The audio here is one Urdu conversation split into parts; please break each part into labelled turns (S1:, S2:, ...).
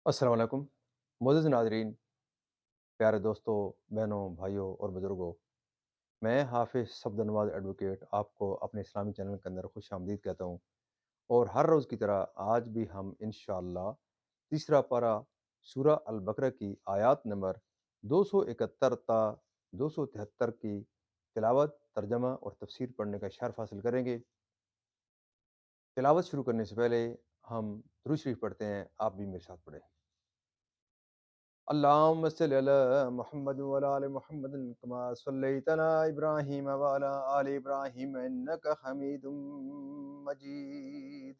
S1: السلام علیکم معزز ناظرین، پیارے دوستوں، بہنوں، بھائیوں اور بزرگوں۔ میں حافظ صفدر نواز ایڈوکیٹ آپ کو اپنے اسلامی چینل کے اندر خوش آمدید کہتا ہوں، اور ہر روز کی طرح آج بھی ہم انشاءاللہ تیسرا پارہ سورہ البقرہ کی آیات نمبر 271 تا 273 کی تلاوت، ترجمہ اور تفسیر پڑھنے کا شرف حاصل کریں گے۔ تلاوت شروع کرنے سے پہلے ہم درود شریف پڑھتے ہیں، آپ بھی میرے ساتھ پڑھیں۔ اللهم صل على محمد وعلى آل محمد كما صليت على إبراهيم وعلى آل إبراهيم إنك حميد مجيد.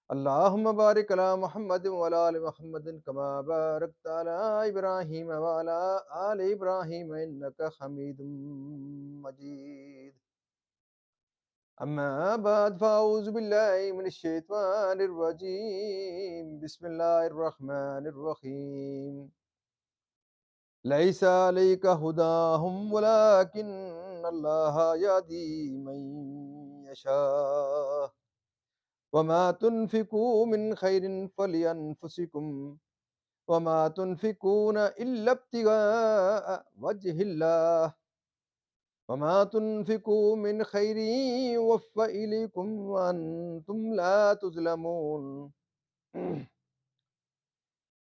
S1: اللهم بارك على محمد وعلى آل محمد كما باركت على إبراهيم وعلى آل إبراهيم إنك حميد مجيد. أما بعد فأعوذ بالله من الشيطان الرجيم. بسم الله الرحمن الرحيم. ليس عليك هداهم ولكن الله يهدي من يشاء وما تنفقوا من خير فلأنفسكم وما تنفقون إلا ابتغاء وجه الله وما تنفقوا من خير يوفى إليكم وأنتم لا تظلمون.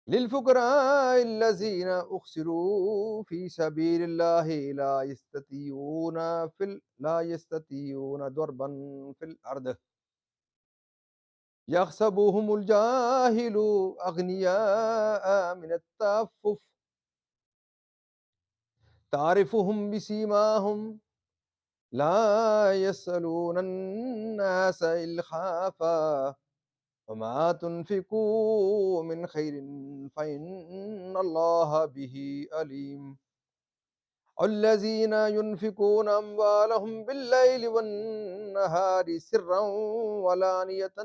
S1: للفقراء الذين أحصروا في سبيل الله لا يستطيعون ضربا في الأرض يحسبهم الجاهل أغنياء من التعفف تعرفهم بسيماهم لا يسألون الناس إلحافا وما تنفقوا من خير فإن الله به عليم. الذين ينفقون أموالهم بالليل والنهار سرا وعلانية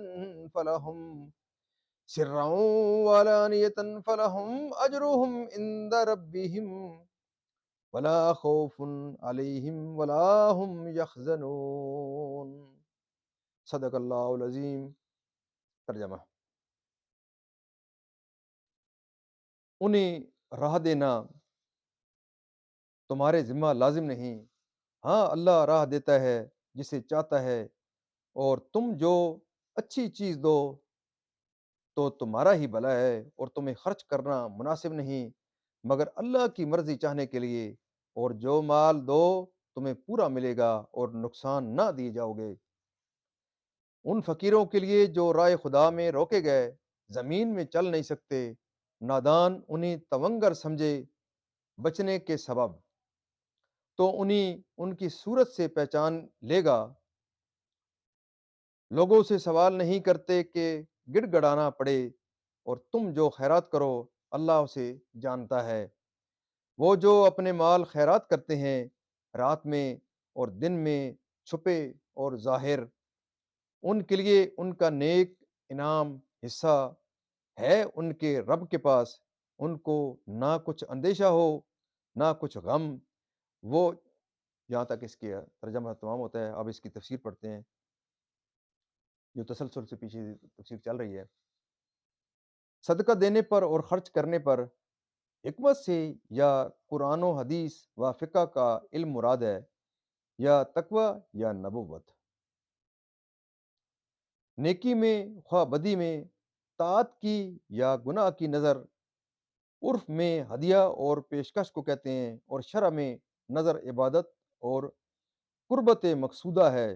S1: فلهم أجرهم عند ربهم ولا خوف عليهم ولا هم يحزنون. صدق اللہ العظیم. ترجمہ: انہیں راہ دینا تمہارے ذمہ لازم نہیں، ہاں اللہ راہ دیتا ہے جسے چاہتا ہے، اور تم جو اچھی چیز دو تو تمہارا ہی بھلا ہے، اور تمہیں خرچ کرنا مناسب نہیں مگر اللہ کی مرضی چاہنے کے لیے، اور جو مال دو تمہیں پورا ملے گا اور نقصان نہ دیے جاؤ گے۔ ان فقیروں کے لیے جو رائے خدا میں روکے گئے، زمین میں چل نہیں سکتے، نادان انہیں تونگر سمجھے بچنے کے سبب، تو انہیں ان کی صورت سے پہچان لے گا۔ لوگوں سے سوال نہیں کرتے کہ گڑ گڑانا پڑے، اور تم جو خیرات کرو اللہ اسے جانتا ہے۔ وہ جو اپنے مال خیرات کرتے ہیں رات میں اور دن میں، چھپے اور ظاہر، ان کے لیے ان کا نیک انعام حصہ ہے ان کے رب کے پاس، ان کو نہ کچھ اندیشہ ہو نہ کچھ غم۔ وہ یہاں تک اس کی ترجمہ تمام ہوتا ہے۔ اب اس کی تفسیر پڑھتے ہیں جو تسلسل سے پیچھے تفسیر چل رہی ہے۔ صدقہ دینے پر اور خرچ کرنے پر حکمت سے یا قرآن و حدیث و فقہ کا علم مراد ہے، یا تقوی یا نبوت؟ نیکی میں خواہ بدی میں، طاعت کی یا گناہ کی نظر، عرف میں ہدیہ اور پیشکش کو کہتے ہیں، اور شرع میں نظر عبادت اور قربت مقصودہ ہے۔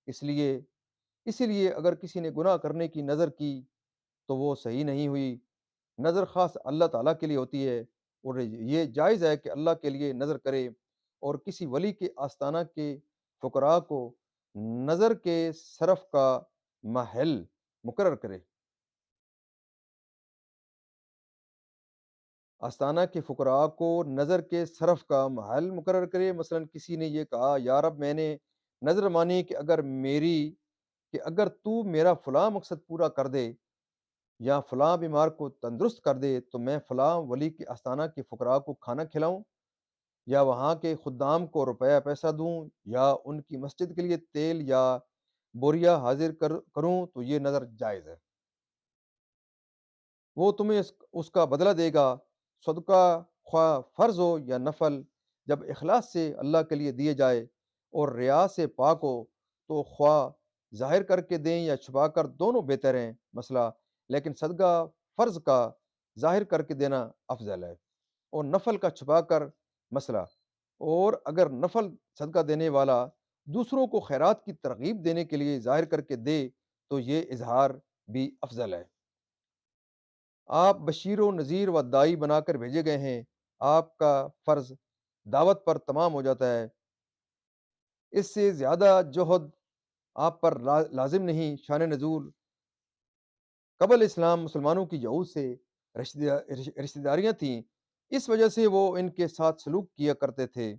S1: اس لیے اگر کسی نے گناہ کرنے کی نظر کی تو وہ صحیح نہیں ہوئی۔ نظر خاص اللہ تعالیٰ کے لیے ہوتی ہے، اور یہ جائز ہے کہ اللہ کے لیے نظر کرے اور کسی ولی کے آستانہ کے فقراء کو نظر کے صرف کا محل مقرر کرے۔ آستانہ کے فقراء کو نظر کے صرف کا محل مقرر کرے۔ مثلا کسی نے یہ کہا، یا رب میں نے نظر مانی کہ اگر تو میرا فلاں مقصد پورا کر دے یا فلاں بیمار کو تندرست کر دے تو میں فلاں ولی کے آستانہ کے فقراء کو کھانا کھلاؤں، یا وہاں کے خدام کو روپیہ پیسہ دوں، یا ان کی مسجد کے لیے تیل یا بوریا حاضر کروں، تو یہ نظر جائز ہے۔ وہ تمہیں اس کا بدلہ دے گا۔ صدقہ خواہ فرض ہو یا نفل، جب اخلاص سے اللہ کے لیے دیے جائے اور ریا سے پاک ہو تو خواہ ظاہر کر کے دیں یا چھپا کر، دونوں بہتر ہیں۔ مسئلہ لیکن صدقہ فرض کا ظاہر کر کے دینا افضل ہے اور نفل کا چھپا کر۔ مسئلہ اور اگر نفل صدقہ دینے والا دوسروں کو خیرات کی ترغیب دینے کے لیے ظاہر کر کے دے تو یہ اظہار بھی افضل ہے۔ آپ بشیر و نذیر و دائی بنا کر بھیجے گئے ہیں، آپ کا فرض دعوت پر تمام ہو جاتا ہے، اس سے زیادہ جوہد آپ پر لازم نہیں۔ شان نزول قبل اسلام مسلمانوں کی یہود سے رشتہ داریاں تھیں، اس وجہ سے وہ ان کے ساتھ سلوک کیا کرتے تھے۔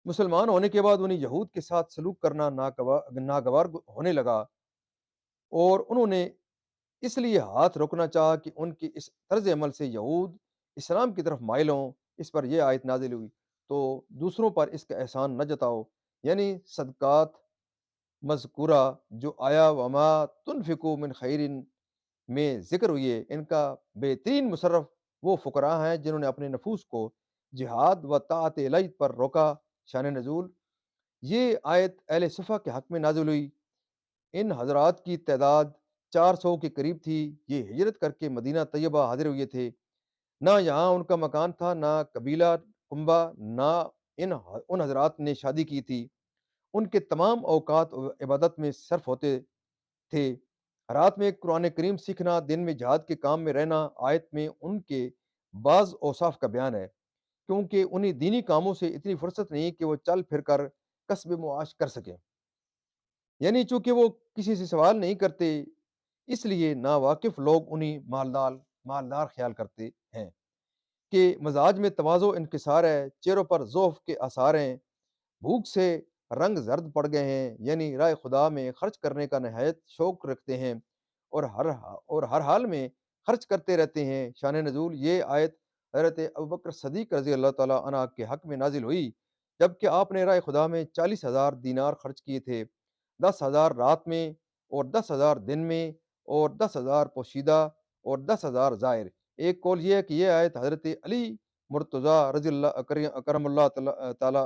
S1: مسلمان ہونے کے بعد انہیں یہود کے ساتھ سلوک کرنا ناگوار ہونے لگا اور انہوں نے اس لیے ہاتھ روکنا چاہا کہ ان کی اس طرز عمل سے یہود اسلام کی طرف مائل ہوں۔ اس پر یہ آیت نازل ہوئی، تو دوسروں پر اس کا احسان نہ جتاؤ، یعنی صدقات مذکورہ جو آیا وما تنفقوا من خیر میں ذکر ہوئی ہے، ان کا بہترین مصرف وہ فقراء ہیں جنہوں نے اپنے نفوس کو جہاد و طاعت الہی پر روکا۔ شان نزول یہ آیت اہل صفا کے حق میں نازل ہوئی۔ ان حضرات کی تعداد 400 کے قریب تھی۔ یہ ہجرت کر کے مدینہ طیبہ حاضر ہوئے تھے۔ نہ یہاں ان کا مکان تھا، نہ قبیلہ کنبہ، نہ ان حضرات نے شادی کی تھی۔ ان کے تمام اوقات عبادت میں صرف ہوتے تھے۔ رات میں قرآن کریم سیکھنا، دن میں جہاد کے کام میں رہنا۔ آیت میں ان کے بعض اوصاف کا بیان ہے، کیونکہ انہیں دینی کاموں سے اتنی فرصت نہیں کہ وہ چل پھر کر کسب معاش کر سکیں، یعنی چونکہ وہ کسی سے سوال نہیں کرتے، اس لیے ناواقف لوگ انہیں مالدار خیال کرتے ہیں کہ مزاج میں تواضع و انکسار ہے، چہروں پر ضعف کے آثار ہیں، بھوک سے رنگ زرد پڑ گئے ہیں، یعنی راہ خدا میں خرچ کرنے کا نہایت شوق رکھتے ہیں اور ہر حال میں خرچ کرتے رہتے ہیں۔ شان نزول یہ آیت حضرت ابوبکر صدیق رضی اللہ تعالیٰ عنہ کے حق میں نازل ہوئی، جبکہ آپ نے راہ خدا میں 40,000 دینار خرچ کیے تھے، 10,000 رات میں اور 10,000 دن میں اور 10,000 پوشیدہ اور 10,000 ظاہر۔ ایک قول یہ ہے کہ یہ آیت حضرت علی مرتضیٰ رضی اللہ کرم اللہ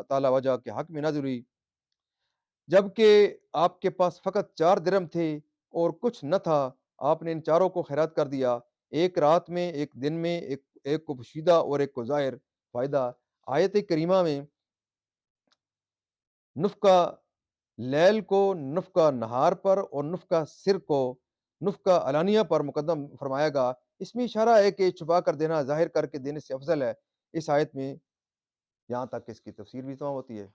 S1: تعالی وجہ کے حق میں نازل ہوئی، جبکہ آپ کے پاس فقط 4 درہم تھے اور کچھ نہ تھا، آپ نے ان چاروں کو خیرات کر دیا، ایک رات میں، ایک دن میں، ایک کو پوشیدہ اور ایک کو ظاہر۔ فائدہ آیت کریمہ میں نفقہ لیل کو نفقہ نہار پر اور نفقہ سر کو نفقہ علانیہ پر مقدم فرمایا گا۔ اس میں اشارہ ہے کہ چھپا کر دینا ظاہر کر کے دینے سے افضل ہے۔ اس آیت میں یہاں تک کہ اس کی تفسیر بھی تمام ہوتی ہے۔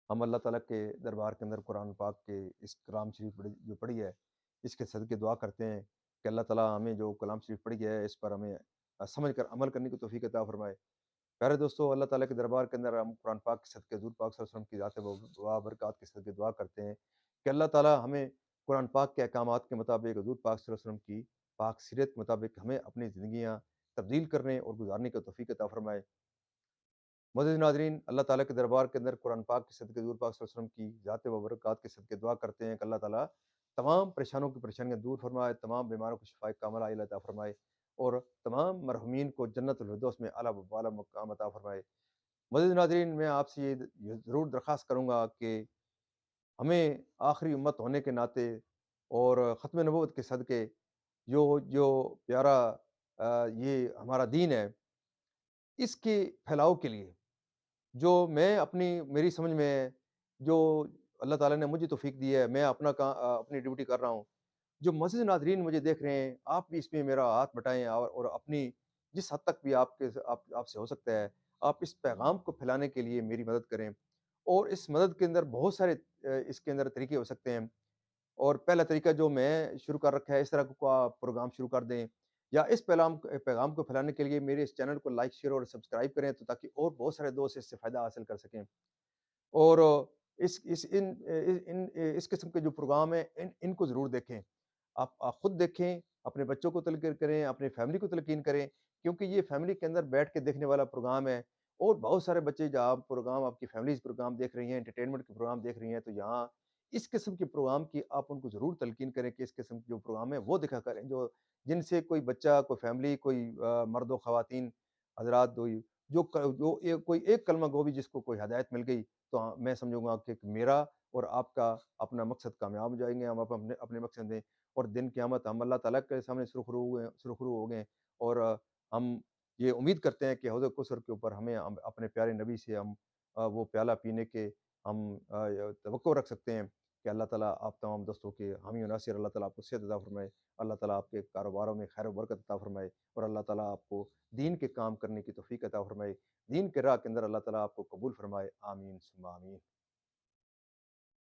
S1: ہم اللہ تعالیٰ کے دربار کے اندر قرآن پاک کے اس کلام شریف جو پڑھی ہے، اس کے صدقے دعا کرتے ہیں کہ اللہ تعالیٰ ہمیں جو کلام شریف پڑھی ہے اس پر ہمیں سمجھ کر عمل کرنے کی توفیق عطا فرمائے۔ پیارے دوستو، اللہ تعالیٰ کے دربار کے اندر ہم قرآن پاک کے صدقے حضور پاک صلی اللہ علیہ وسلم کی ذات و برکات کے صدقے دعا کرتے ہیں کہ اللہ تعالیٰ ہمیں قرآن پاک کے احکامات کے مطابق حضور پاک صلی اللہ علیہ وسلم کی پاک سیرت کے مطابق ہمیں اپنی زندگیاں تبدیل کرنے اور گزارنے کی توفیق عطا فرمائے۔ معزز ناظرین، اللہ تعالیٰ کے دربار کے اندر قرآن پاک کے صدقے حضور پاک صلی اللہ علیہ وسلم کی ذات و برکات کے صدقے دعا کرتے ہیں کہ اللہ تعالیٰ تمام پریشانوں کی پریشانیاں دور فرمائے، تمام بیماروں کو شفائے کاملہ عطا فرمائے اور تمام مرحومین کو جنت الفردوس میں اعلیٰ و بالا مقام عطا فرمائے۔ معزز ناظرین، میں آپ سے یہ ضرور درخواست کروں گا کہ ہمیں آخری امت ہونے کے ناطے اور ختم نبوت کے صدقے جو پیارا یہ ہمارا دین ہے، اس کے پھیلاؤ کے لیے جو میں میری سمجھ میں جو اللہ تعالیٰ نے مجھے توفیق دی ہے، میں اپنی ڈیوٹی کر رہا ہوں۔ جو معزز ناظرین مجھے دیکھ رہے ہیں، آپ بھی اس میں میرا ہاتھ بٹائیں اور اپنی جس حد تک بھی آپ سے ہو سکتا ہے، آپ اس پیغام کو پھیلانے کے لیے میری مدد کریں۔ اور اس مدد کے اندر بہت سارے اس کے اندر طریقے ہو سکتے ہیں، اور پہلا طریقہ جو میں شروع کر رکھا ہے، اس طرح کا پروگرام شروع کر دیں، یا اس پیغام کو پھیلانے کے لیے میرے اس چینل کو لائک، شیئر اور سبسکرائب کریں، تو تاکہ اور بہت سارے دوست اس سے فائدہ حاصل کر سکیں۔ اور اس قسم کے جو پروگرام ہیں ان کو ضرور دیکھیں۔ آپ خود دیکھیں، اپنے بچوں کو تلقین کریں، اپنی فیملی کو تلقین کریں، کیونکہ یہ فیملی کے اندر بیٹھ کے دیکھنے والا پروگرام ہے۔ اور بہت سارے بچے جہاں آپ کی فیملیز پروگرام دیکھ رہی ہیں، انٹرٹینمنٹ کے پروگرام دیکھ رہی ہیں، تو یہاں اس قسم کے پروگرام کی آپ ان کو ضرور تلقین کریں کہ اس قسم کے جو پروگرام ہیں وہ دکھا کریں، جو جن سے کوئی بچہ، کوئی فیملی، کوئی مرد و خواتین حضرات جو کوئی ایک کلمہ گو بھی جس کو کوئی ہدایت مل گئی، تو میں سمجھوں گا کہ میرا اور آپ کا اپنا مقصد کامیاب ہو جائیں گے، ہم اپنے مقصد میں، اور دن قیامت ہم اللہ تعالیٰ کے سامنے سرخرو ہو گئے، اور ہم یہ امید کرتے ہیں کہ حوض کوثر کے اوپر ہمیں اپنے پیارے نبی سے ہم وہ پیالہ پینے کے ہم توقع رکھ سکتے ہیں کہ اللہ تعالیٰ آپ تمام دوستوں کے حامی و ناصر، اللہ تعالیٰ آپ کو صحت عطا فرمائے، اللہ تعالیٰ آپ کے کاروباروں میں خیر و برکت عطا فرمائے، اور اللہ تعالیٰ آپ کو دین کے کام کرنے کی توفیق عطا فرمائے، دین کے راہ کے اندر اللہ تعالیٰ آپ کو قبول فرمائے، آمین ثم آمین۔